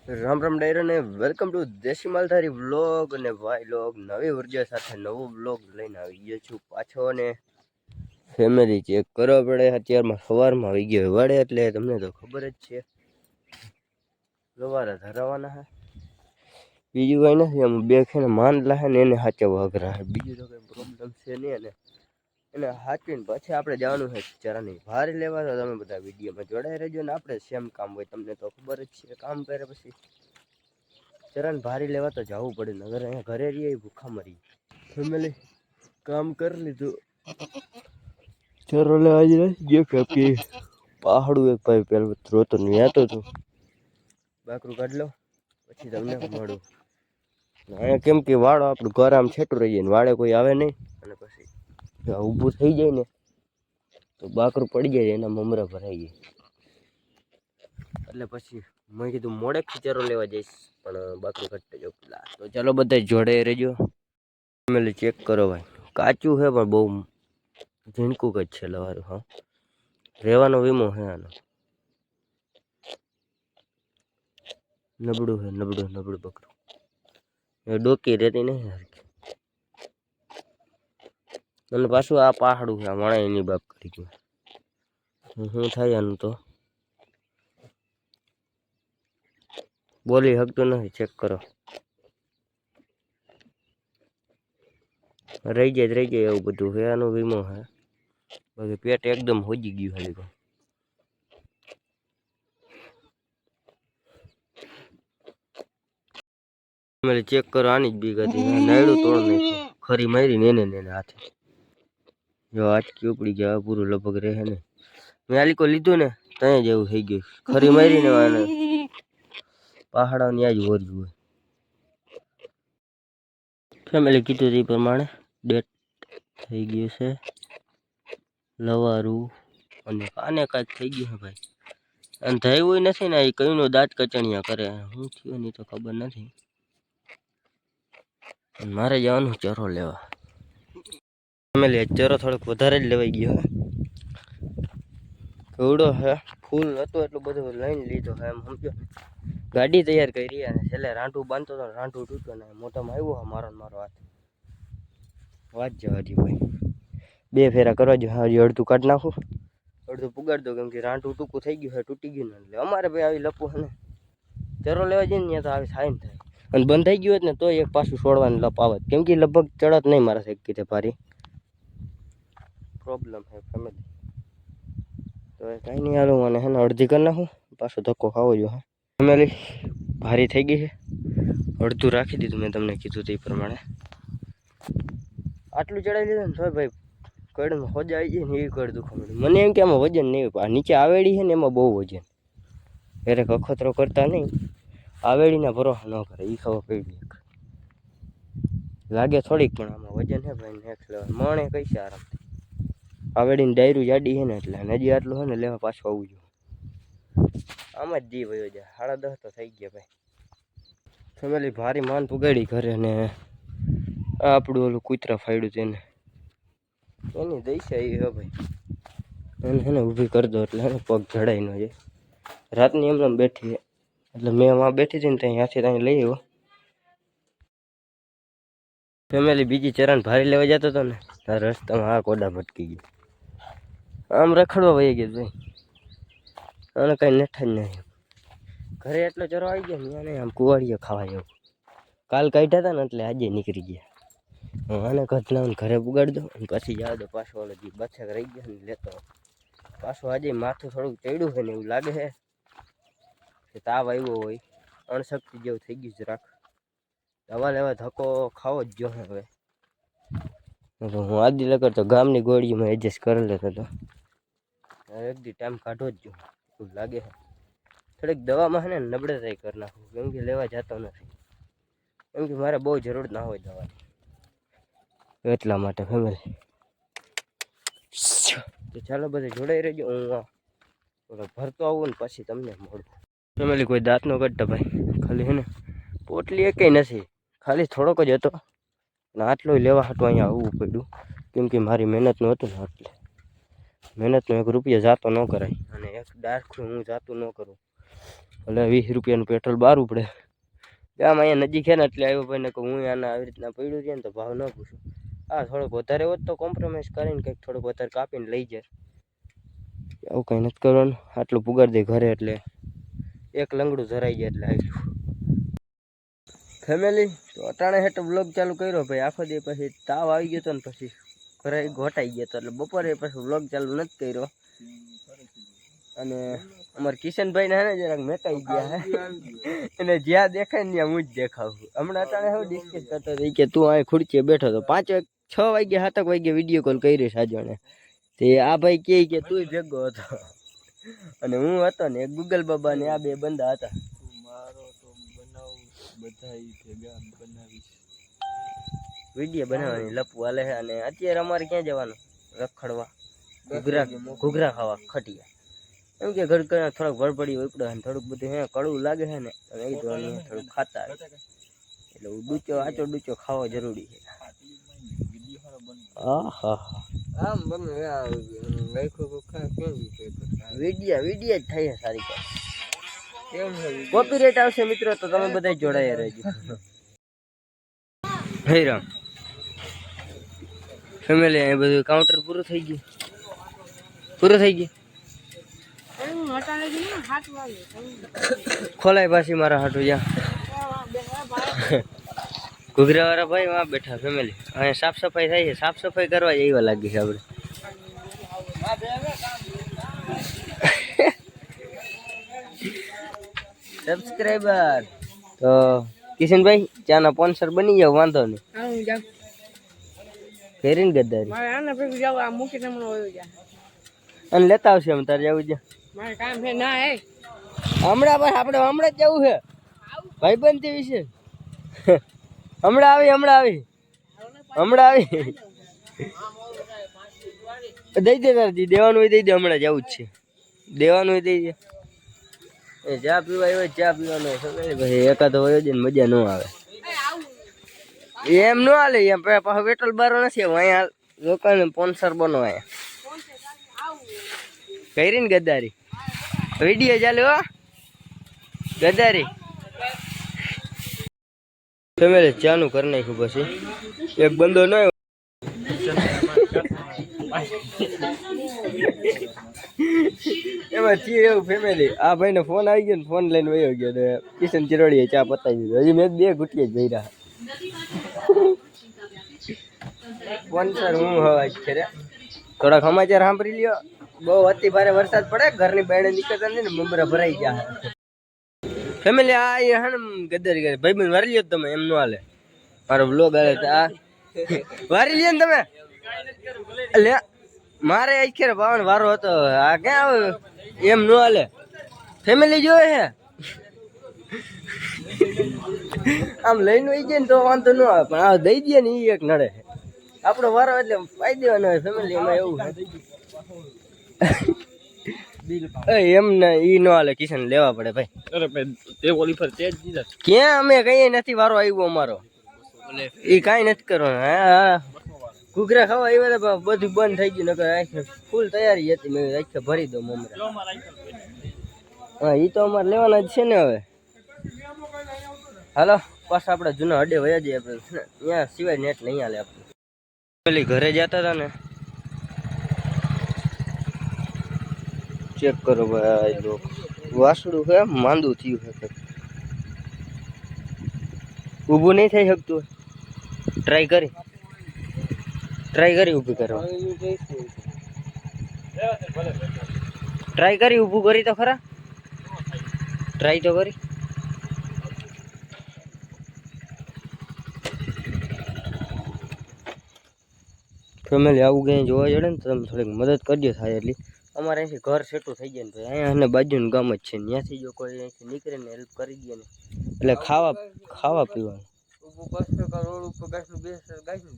રામ રામ ડાયરો ને welcome to દેશી માલધારી વ્લોગ અને ભાઈ લોગ નવી ઉર્જા સાથે નવો વ્લોગ લઈને આવી ગયો છું પાછો. અને ફેમિલી ચેક કરો પડે અત્યારમાં સવારમાં આવી ગયો વાડે એટલે તમને તો ખબર જ છે સવારે ધરાવાના હે. બીજું કઈ નથી, આમ બે ખેને માંડલા હે ને એને સાચવવા અઘરા હે, બીજું તો કઈ પ્રોબ્લેમ છે નહીં. અને એને હાચવીને પછી આપણે જવાનું છે ચરાની ભાર લેવા. તો તમે બધા વિડીયોમાં જોડાઈ રહેજો ને આપણે સેમ કામ હોય તમને તો ખબર જ છે. કામ કરે પછી ચરાને ભારી લેવા તો જવું પડે, નગર અહીંયા ઘરે રહીએ ભૂખા મરી ફેમિલી. કામ કરી લીધું, ચરો લેવા જ ગયો કે પહાડું એક ભાઈ પેલું રોતો નહીં આતો હતું. બાકરું કાઢ લો પછી તમને મળું. અહીંયા કેમ કે વાળો આપણું ઘર આમ છેટું રહીએ ને વાળે કોઈ આવે નહીં. અને પછી ઊભું થઈ જાય ને તો બાકરું પડી જાય, એના મમરા ભરાઈ જાય. એટલે પછી મેં કીધું મોડે ખીચારો લેવા જઈશ પણ બાકરું કાઢતે જાઉં પેલા. તો ચાલો બધા જોડે રહેજો. ફેમિલી ચેક કરો ભાઈ, કાચું છે પણ બહુ ઝીણકું જ છે લવારું. હા, રહેવાનો વીમો છે આનો. નબળું છે, નબળું બકરું. એ ડોકી રહેતી નહીં હરખી. અને પાછું આ પહાડું છે, વણા એની બાપ કરી ગયું. શું થાય આનું તો બોલી શકતું નથી. ચેક કરો, રહી જાય એવું બધું છે આનો વીમો છે. બાકી પેટ એકદમ હોજી ગયું ખાલી. ચેક કરો, આની જ બીક હતી. નાયડું તોડ નાખ્યું, ખરી મારીને એને હાથે. જો આટકી ઉપડી ગયા પૂરું લગભગ રહે ને. મેં આલીકો લીધું ને ત્યાં જ એવું થઈ ગયું, ખરી મારીને પહાડાની આજ વરજ્યું હોય. ફેમિલી કીધું એ પ્રમાણે ડેટ થઈ ગયું છે લવારું. અને આને કાંઈક થઈ ગયું છે ભાઈ. અને થયું નથી ને, એ કયું દાંત કચણિયા કરે. શું થયું નહીં તો ખબર નથી. મારે જવાનું ચરો લેવા. ફેમિલી ચરો થોડોક વધારે જ લેવાઈ ગયો હે. ઘોડો હે ફૂલ હતો એટલું બધું લઈને લીધો હે. એમ સમજો ગાડી તૈયાર કરી અને છેલ્લે રાંઠું બાંધતો હતો, રાંઠું તૂટ્યો ને મોટામાં આવ્યો હે મારો હાથ. વાત જવા દે ભાઈ, બે ફેરા કરવા જો. હજી અડધું કાઢી નાખું, અડધું પુગાડી દો, કેમ કે રાંઠું ટૂંકું થઈ ગયું છે, તૂટી ગયું ને. એટલે અમારે ભાઈ આવી લપું છે ને, ચરો લેવા જઈએ ને ત્યાં તો આવી થાય ને થાય. અને બંધ થઈ ગયું હોત ને તો એક પાછું છોડવાનું લપ આવત, કેમ કે લગભગ ચડત નહીં મારા સાહેબ કીધે ભારી પ્રોબ્લેમ છે ફેમિલી. તો કાંઈ નહીં, હાલું મને હે ને અડધી કરી નાખું, પાછો ધક્કો ખાવો જો. હા ફેમિલી ભારી થઈ ગઈ છે, અડધું રાખી દીધું મેં તમને કીધું તે પ્રમાણે. આટલું ચડાવી લીધું ને તો ભાઈ કડમાં હોજા આવી જાય ને એવી કડ દુખવા મળ્યું. મને એમ કે આમાં વજન નહીં, નીચે આવેડી છે ને એમાં બહુ વજન. ઘરે અખતરો કરતા નહીં, આવેડીના ભરોસા ન કરે, એ ખબર પડી. લાગે થોડીક પણ આમાં વજન છે ભાઈ નેક્સ્ટ લેવલ. મણે કઈ છે આરામથી. આવેડીને ડાયરું જાડી છે ને એટલે હજી આટલું છે ને લેવા પાછું આવવું જોઈએ. આમાં જ દી વયો જાય, 10:30 તો થઈ ગયા ભાઈ. ફેમિલી ભારી માન પુગાડી ઘરે ને આપણું ઓલું કૂતરા ફાડ્યું તેને એની દઈશા એ હે ભાઈ. એને હે ને ઊભી કરી દો એટલે એને પગ જડાઈ ન જાય. રાતની એમને બેઠી એટલે મેં એમાં બેઠી હતી ને ત્યાં ત્યાંથી ત્યાં લઈ આવ્યો. ફેમિલી બીજી ચરણ ભારી લેવા જતો હતો ને તાર રસ્તામાં આ કોડા ભટકી ગયું. આમ રખડવા વહી ગયું ભાઈ, આને કાંઈ નેઠા જ નહીં. ઘરે એટલો ચરો આવી ગયો ને આમ કુવાડીઓ ખાવા જેવું. કાલ કાઢ્યા હતા ને એટલે આજે નીકળી ગયા. આને ઘટનાને ઘરે પુગાડી દો અને પછી જવા દો. પાછો ઓલો જે બચ્ચા રહી ગયા ને લેતો પાછું. આજે માથું થોડુંક ચડ્યું છે ને એવું લાગે છે કે તાવ આવ્યો હોય, અણશક્તિ જેવું થઈ ગયું છે. રાખ દવા લેવા ધક્કો ખાવો જ જો હવે. હું આદિ લગર તો ગામની ગોળીમાં એડજસ્ટ કરી લેતો હતો. એક દી ટાઈમ કાઢવો જ જો એવું લાગે છે. થોડીક દવામાં છે ને નબળાઈ કરી નાખું, કેમ કે લેવા જતો નથી. કેમ કે મારે બહુ જરૂર ના હોય દવાની, એટલા માટે ફેમિલી. તો ચાલો બધા જોડાઈ રહેજો. હું ભરતો આવું ને પછી તમને મળું. ફેમિલી કોઈ દાંત નો કાઢતા ભાઈ, ખાલી હે ને પોટલી એ કંઈ નથી, ખાલી થોડોક જ હતો ને આટલો લેવા હાટું અહીંયા આવવું પડ્યું. કેમ કે મારી મહેનતનું હતું ને એટલે મહેનતનો 1 રૂપિયા જાતો ન કરાય. અને એક ડાર્ક હું જાતું ન કરું એટલે 20 રૂપિયાનું પેટ્રોલ બારવું પડે. આમ અહીંયા નજીક છે ને એટલે આવ્યો ભાઈ ને કે હું આના આવી રીતના પડ્યું છે ને તો ભાવ ન પૂછું. હા થોડોક વધારે હોત તો કોમ્પ્રોમાઇઝ કરીને કંઈક થોડુંક વધારે કાપીને લઈ જાય. આવું કંઈ નથી કરવાનું. આટલું પુગાડી દે ઘરે એટલે એક લંગડું ધરાઈ જાય એટલે આટલું. ફેમિલી તો અટાણે હેઠ વ્લોગ ચાલુ કર્યો ભાઈ. આખો દી પછી તાવ આવી ગયો હતો ને પછી ઘરે ઘોટાઈ ગયો હતો એટલે બપોરે પછી વ્લોગ ચાલુ નથી કર્યો. અને અમારા કિશનભાઈ ને હે ને જરાક મેકાઈ ગયા હે એને જ્યાં દેખાય ને ત્યાં હું જ દેખાવું. હમણાં અટાણે હું ડિસ્કસ કરતો હતો કે તું અહીં ખુરચીએ બેઠો હતો 6 વાગે 7 વાગે વિડીયો કોલ કરી સાજોને તે આ ભાઈ કે તું ભેગો હતો અને હું હતો ને ગૂગલ બાબા ને આ બે બંદા હતા. વિડીયો બનાવવાની લપુ હાલે છે. અને અત્યારે અમારે ક્યાં જવાનું રખડવા ઘૂઘરા ખાવા ખટિયા. એમ કે ઘર થોડાક વળપડી ઉપડે ને થોડુંક બધું હે કડવું લાગે છે ને એ થોડુંક ખાતા એટલે આચો ડૂચો ખાવો જરૂરી છે. વિડીયો જ થાય સારી કોપીરાઈટ આવશે મિત્રો તો તમે બધા જોડાયા રહેજો. હે રામ ફેમિલી અહીં બધું કાઉન્ટર પૂરું થઈ ગયું. ખોલાય પાછી મારા હાટું જ્યાં ઘૂઘરા વાળા ભાઈ વાં બેઠા. ફેમિલી અહીંયા સાફ સફાઈ થાય છે. સાફ સફાઈ કરવા એવા લાગી છે આપણે. સબસ્ક્રાઈબર તો કિશનભાઈ ચાના સ્પોન્સર બની જાવ વાંધો નહીં. ફેરીને ગદ્દારી અને લેતા આવશે એમ તારે જવું છે હમણાં બસ આપણે હમણાં જ જવું છે ભાઈબંધ તે વિશે. હમણાં આવી દઈ દે તારજી દેવાનું હોય દઈ દે. હમણાં જવું જ છે દેવાનું હોય દઈ દે. એ ચા પીવા હોય ચા પીવાનો ભાઈ એકાદો હોય જ ને મજા ન આવે એમ ન હાલે. એમ પાછો પેટ્રોલ બારો નથી અહીંયા લોકોને સ્પોન્સર બનો અહીંયા કરી ને ગદ્દારી વિડીયો ચાલે હો ગદ્દારી. ફેમિલી ચાનું કરી નાખ્યું પછી એક બંદો ન એમાં થયું એવું ફેમિલી આ ભાઈ ને ફોન આવી ગયો ને ફોન લઈને વયો ગયો ને કિશન ચિરોડીએ ચા પતાવી દીધો. હજી મેં 2 ઘૂંટીએ જ ભર્યા. સ્પોન્સર હું હવા જ છે. થોડાક સમાચાર સાંભળી લ્યો. બહુ અતિ ભારે વરસાદ પડે ઘરની બહાર નીકળતા નથી ને મમરા ભરાઈ ગયા. ફેમિલી આ હે ને ગદ્દારી કરે ભાઈ બંધ વારી લ્યો તમે એમ નો હાલે. મારો બ્લોગ હાલે આ વારી લ્યો ને તમે લે મારે આખેર પાવન વારો હતો આ ક્યાં આવે એમ નો હાલે. ફેમિલી જોવે હે આમ લઈને વહી જાય ને તો વાંધો ન આવે પણ આ દઈ દે ને એ એક નડે. આપણો વારો એટલે પાઈ દેવાનો હોય ફેમિલી એમાં એવું એમ ને ઈ નો હાલે. કિશન લેવા પડે ભાઈ. ક્યાં અમે કઈ નથી વારો આવ્યો અમારો ઈ કાંઈ નથી કરવાનું. હા ઘૂઘરા ખાવા આવ્યા બધું બંધ થઈ ગયું. નકર ફૂલ તૈયારી હતી મેં આખે ભરી દો મમરા. હા ઈ તો અમારે લેવાના જ છે ને હવે. હાલો પાછા આપણે જૂના અડે વયા જઈએ. આપણે ત્યાં સિવાય નેટ નહીં હાલે. આપણે પેલી ઘરે જતા હતા ને ચેક કરો ભાઈ લોકો વાસડું છે માંદું થયું છે ઊભું નહીં થઈ શકતું. ટ્રાય કરી ઊભી કરવા ટ્રાય કરી ઊભું કરી તો ખરા. ટ્રાય તો કરી ફેમિલી આવું કંઈ જોવા જડે ને તો તમે થોડીક મદદ કરજો થાય એટલી. અમારે અહીંથી ઘર સેટું થઈ જાય ને ભાઈ અહીંયા અને બાજુનું ગામ જ છે. ત્યાંથી જો કોઈ અહીંથી નીકળે ને હેલ્પ કરી દે ને એટલે ખાવા પીવાનું રોડ ઉપર ગાયનું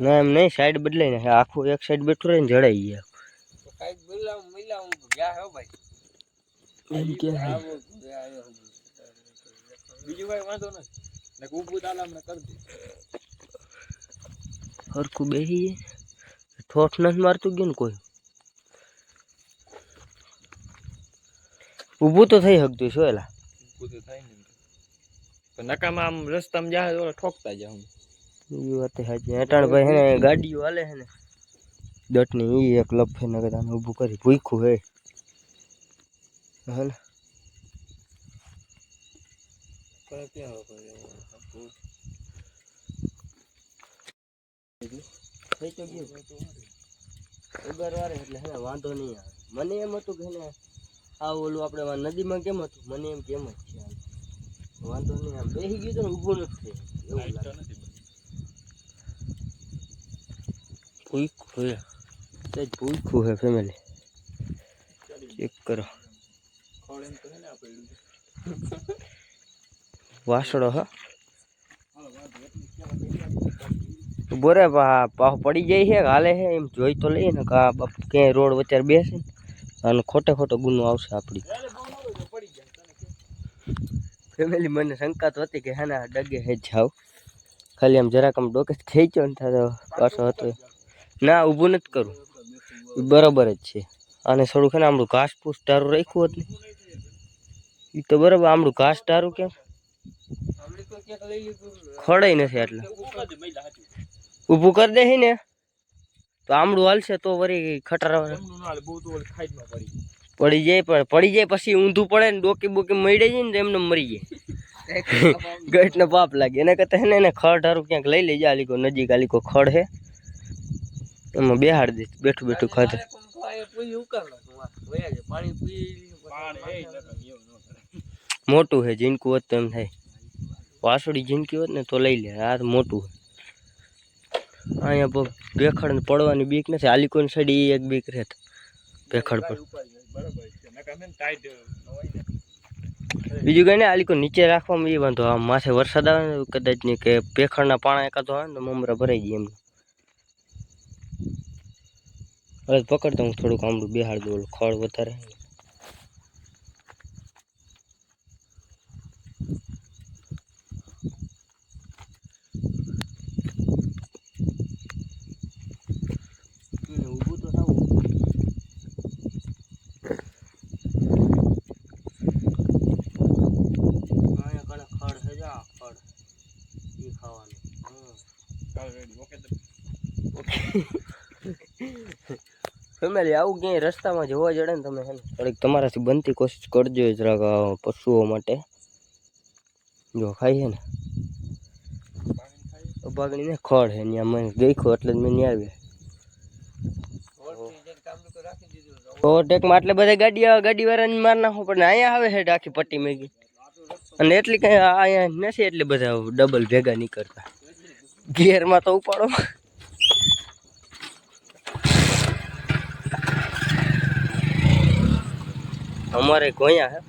ના એમ નહીં સાઈડ બદલાઈ ને આખું એક સાઈડ બેઠું રહે ને જડાઈ ગયા. બીજું કઈ વાંધો નથી ઊભું તાલા હમણાં કરી દે હરખું બેસી ઠોઠ નથી મારતું ગયું ને કોઈ. ઊભું તો થઈ શકતું શું એલા? ઊભું તો થાય ને તો નકામાં આમ રસ્તામાં જાય તો ઠોકતા જાઉં. એ વાત સાચી. અટાણ ભાઈ હે ને ગાડીઓ હાલે છે ને દટની એ એક લફે ને કદાચ ઊભું કરી ભૂખ્યું હે ને. ઉગારવારે એટલે હે વાંધો નહીં આવે. મને એમ હતું કે ને આ ઓલું આપણે નદીમાં કેમ હતું, મને એમ કેમ જ છે. વાંધો નહીં આમ બેસી ગયું તો ને ઊભું નથી એવું લાગે. ભૂખ્યું હે ભૂખ્યું હે ફેમિલી. ચેક કરો વાસડો હા બોરે પડી જાય છે હાલે છે એમ જોઈ તો લઈએ ને ક્યાંય રોડ વચ્ચે બેસે ને અને ખોટે ખોટો ગુનો આવશે આપણી ફેમિલી. મને શંકા તો હતી કે હે ને ડગે હે જાવ ખાલી આમ જરાક આમ ડોકે ખેંચ્યો ને થાય પાછો હતો ના ઊભું નથી કરું બરાબર જ છે. આને થોડુંક ને આમળું ઘાસ ફૂસ ટારું રાખ્યું હોત ને એ તો બરાબર. આમળું ઘાસ ટારું કેમ ખોડાય નથી એટલે ઊભું કરી દે ને તો આમળું હાલશે તો વળી ખટારા પડી જાય. પણ પડી જાય પછી ઊંધું પડે ને ડોકી બોકી મળી જાય ને એમને મરી જાય. ગટ ને પાપ લાગે એના કરતા હે ને એને ખડ ટારું ક્યાંક લઈ લેજે. આલીકો નજીક આલીકો ખડ હે એમાં બેહાડ દે બેઠું બેઠું ખાધે. મોટું હે જીનકું હોત તો એમ થાય વાસળી જીનકી હોત ને તો લઈ લે. આ તો મોટું હે. અહીંયા ભેખડ પડવાની બીક નથી. આલીકોની સાઈડ એક બીક રહે ભેખડ પર. બીજું કઈ ને આલીકો નીચે રાખવામાં એ વાંધો. આ માથે વરસાદ આવે ને કદાચ નહીં કે ભેખડના પાણા એકાદો આવે ને મમરા ભરાઈ જાય એમને. હવે પકડતો હું થોડુંક આમળું બેહાડ દઉં ખડ વધારે. ઊભું તો થવું અહીંયા કણે ખડ છે જા ખડ એ ખાવાનું. ફેમિલી આવું ક્યાંય રસ્તામાં જોવા જડે ને તમે હે ને થોડીક તમારાથી બનતી કોશિશ કરજો જરાક પશુઓ માટે. જો ખાઈ છે ને બાગણી ને ખડ હે ત્યાં મને દેખ્યો એટલે જ મેં ત્યાં આવ્યા. ઓવરટેકમાં એટલે બધા ગાડી વાળાને માર નાખો પણ અહીંયા આવે છે આખી પટ્ટી મેગી અને એટલી કઈ અહીંયા નથી એટલે બધા ડબલ ભેગા નીકળતા. ગિયરમાં તો ઉપાડો. અમારે ગોયા હે